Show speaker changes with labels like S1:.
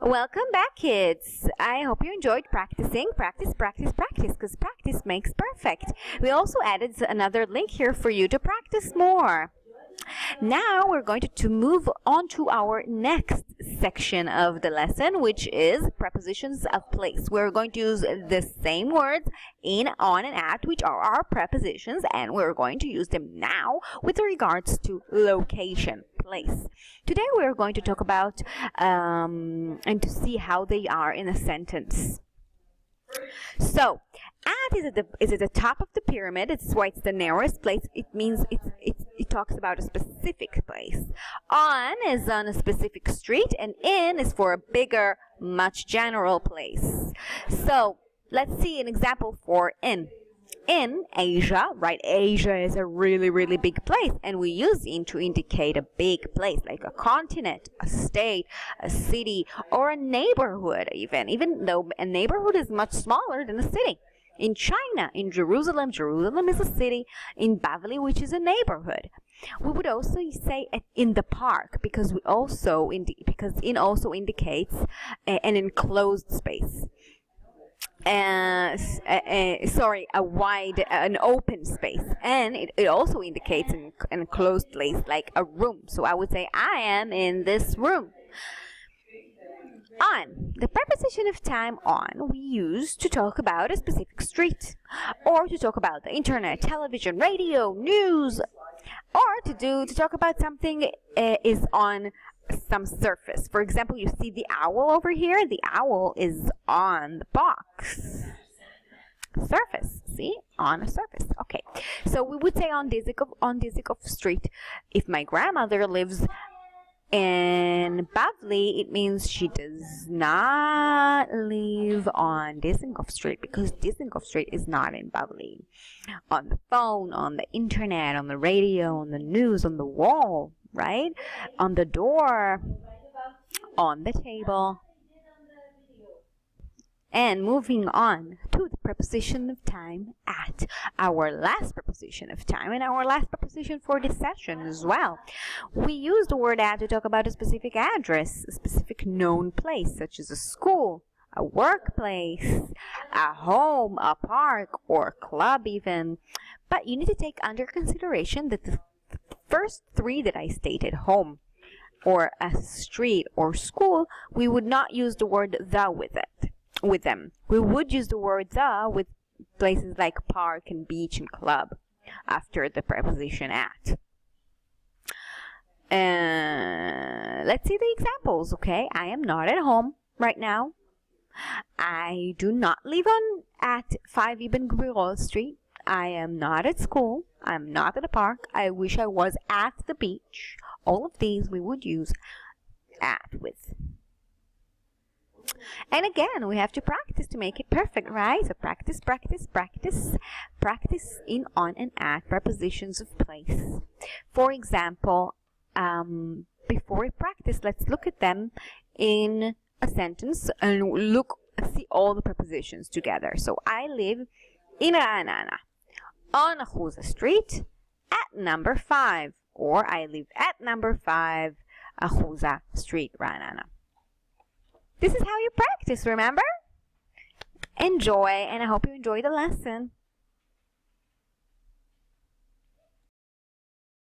S1: Welcome back, kids. I hope you enjoyed practicing. Practice, practice, practice, because practice makes perfect. We also added another link here for you to practice more. Now we're going to move on to our next section of the lesson, which is prepositions of place. We're going to use the same words in, on, and at, which are our prepositions, and we're going to use them now with regards to location, place. Today we're going to talk about and to see how they are in a sentence. So, at is at the top of the pyramid. It's why it's the narrowest place. It means it talks about a specific place. On is on a specific street, and in is for a bigger, much general place. So, let's see an example for in. In Asia, right? Asia is a really, really big place, and we use in to indicate a big place, like a continent, a state, a city, or a neighborhood even though a neighborhood is much smaller than a city. In China, in Jerusalem, Jerusalem is a city. In Bavli, which is a neighborhood. We would also say in the park, because in also indicates an enclosed space. An open space, and it also indicates an enclosed place, like a room. So I would say, I am in this room. On, the preposition of time on, we use to talk about a specific street, or to talk about the internet, television, radio, news, or to talk about something is on some surface. For example, you see the owl over here. The owl is on the box. Surface, see? On a surface. Okay. So we would say on Dizikov Street. If my grandmother lives in Bavli, it means she does not live on Dizengoff Street, because Dizengoff Street is not in Bavli. On the phone, on the internet, on the radio, on the news, on the wall, right? On the door, on the table. And moving on to the preposition of time, at, our last preposition of time, and our last preposition for this session as well. We use the word at to talk about a specific address, a specific known place, such as a school, a workplace, a home, a park, or club even. But you need to take under consideration that the first three that I stated, home, or a street, or school, we would not use the word the with them. We would use the word the with places like park and beach and club after the preposition at. Let's see the examples, okay? I am not at home right now. I do not live at 5 Ibn Gabirol Street. I am not at school. I'm not at a park. I wish I was at the beach. All of these we would use at with. And again, we have to practice to make it perfect, right? So practice, practice, practice. Practice in, on, and at prepositions of place. For example, before we practice, let's look at them in a sentence and see all the prepositions together. So I live in Ra'anana, on Ahuza Street, at number 5, or I live at number 5, Ahuza Street, Ra'anana. This is how you practice, remember? Enjoy, and I hope you enjoy the lesson.